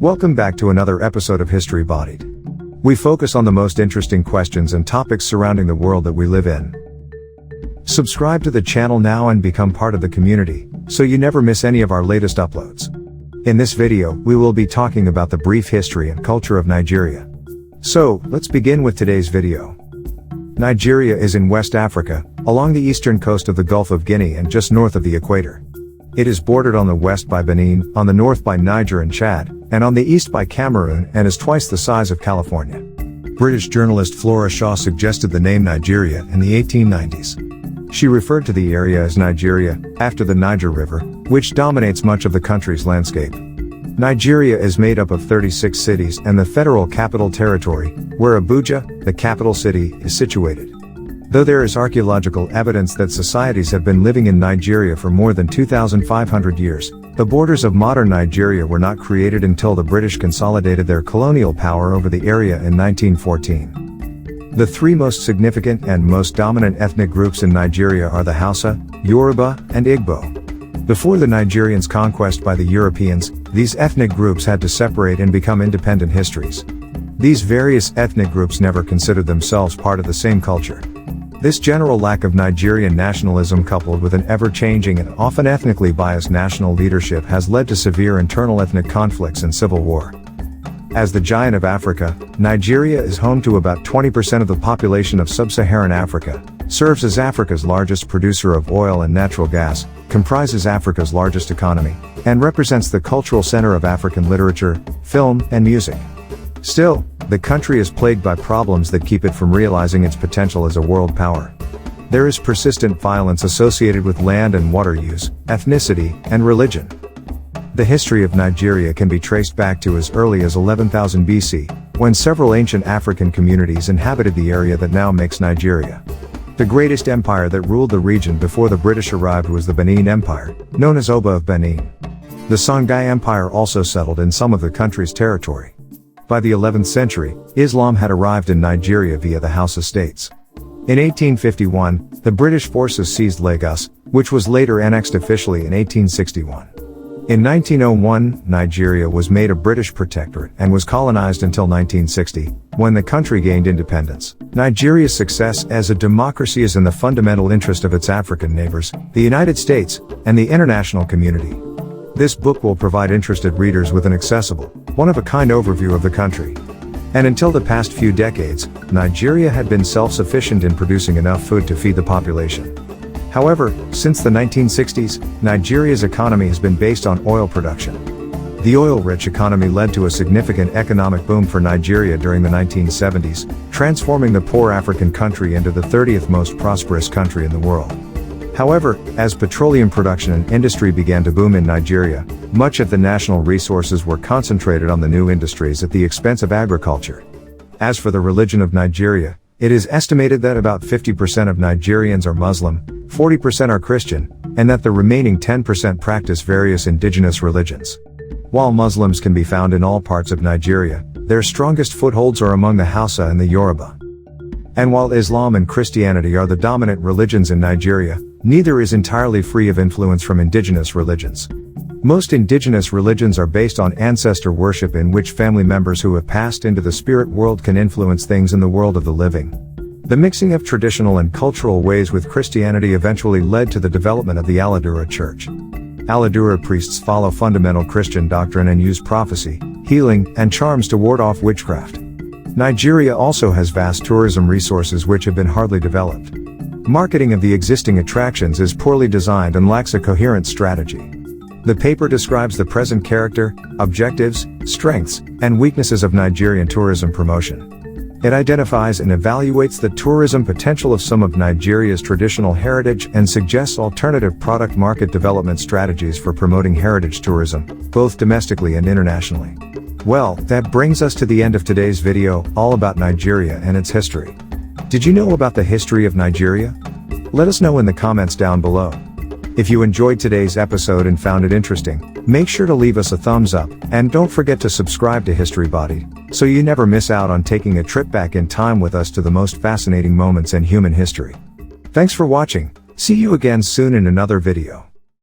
Welcome back to another episode of History Bodied. We focus on the most interesting questions and topics surrounding the world that we live in. Subscribe to the channel now and become part of the community, so you never miss any of our latest uploads. In this video, we will be talking about the brief history and culture of Nigeria. So, let's begin with today's video. Nigeria is in West Africa, along the eastern coast of the Gulf of Guinea and just north of the equator. It is bordered on the west by Benin, on the north by Niger and Chad, and on the east by Cameroon, and is twice the size of California. British journalist Flora Shaw suggested the name Nigeria in the 1890s. She referred to the area as Nigeria, after the Niger River, which dominates much of the country's landscape. Nigeria is made up of 36 cities and the Federal Capital Territory, where Abuja, the capital city, is situated. Though there is archaeological evidence that societies have been living in Nigeria for more than 2,500 years, the borders of modern Nigeria were not created until the British consolidated their colonial power over the area in 1914. The three most significant and most dominant ethnic groups in Nigeria are the Hausa, Yoruba, and Igbo. Before the Nigerians' conquest by the Europeans, these ethnic groups had to separate and become independent histories. These various ethnic groups never considered themselves part of the same culture. This general lack of Nigerian nationalism, coupled with an ever-changing and often ethnically biased national leadership, has led to severe internal ethnic conflicts and civil war. As the giant of Africa, Nigeria is home to about 20% of the population of sub-Saharan Africa, serves as Africa's largest producer of oil and natural gas, comprises Africa's largest economy, and represents the cultural center of African literature, film, and music. Still, the country is plagued by problems that keep it from realizing its potential as a world power. There is persistent violence associated with land and water use, ethnicity, and religion. The history of Nigeria can be traced back to as early as 11,000 BC, when several ancient African communities inhabited the area that now makes Nigeria. The greatest empire that ruled the region before the British arrived was the Benin Empire, known as Oba of Benin. The Songhai Empire also settled in some of the country's territory. By the 11th century, Islam had arrived in Nigeria via the Hausa states. In 1851, the British forces seized Lagos, which was later annexed officially in 1861. In 1901, Nigeria was made a British protectorate and was colonized until 1960, when the country gained independence. Nigeria's success as a democracy is in the fundamental interest of its African neighbors, the United States, and the international community. This book will provide interested readers with an accessible, one-of-a-kind overview of the country. And until the past few decades, Nigeria had been self-sufficient in producing enough food to feed the population. However, since the 1960s, Nigeria's economy has been based on oil production. The oil-rich economy led to a significant economic boom for Nigeria during the 1970s, transforming the poor African country into the 30th most prosperous country in the world. However, as petroleum production and industry began to boom in Nigeria, much of the national resources were concentrated on the new industries at the expense of agriculture. As for the religion of Nigeria, it is estimated that about 50% of Nigerians are Muslim, 40% are Christian, and that the remaining 10% practice various indigenous religions. While Muslims can be found in all parts of Nigeria, their strongest footholds are among the Hausa and the Yoruba. And while Islam and Christianity are the dominant religions in Nigeria, neither is entirely free of influence from indigenous religions. Most indigenous religions are based on ancestor worship, in which family members who have passed into the spirit world can influence things in the world of the living. The mixing of traditional and cultural ways with Christianity eventually led to the development of the Aladura Church. Aladura priests follow fundamental Christian doctrine and use prophecy, healing, and charms to ward off witchcraft. Nigeria also has vast tourism resources which have been hardly developed. Marketing of the existing attractions is poorly designed and lacks a coherent strategy. The paper describes the present character, objectives, strengths, and weaknesses of Nigerian tourism promotion. It identifies and evaluates the tourism potential of some of Nigeria's traditional heritage and suggests alternative product market development strategies for promoting heritage tourism, both domestically and internationally. Well, that brings us to the end of today's video, all about Nigeria and its history. Did you know about the history of Nigeria? Let us know in the comments down below. If you enjoyed today's episode and found it interesting, make sure to leave us a thumbs up, and don't forget to subscribe to History Bodied, so you never miss out on taking a trip back in time with us to the most fascinating moments in human history. Thanks for watching. See you again soon in another video.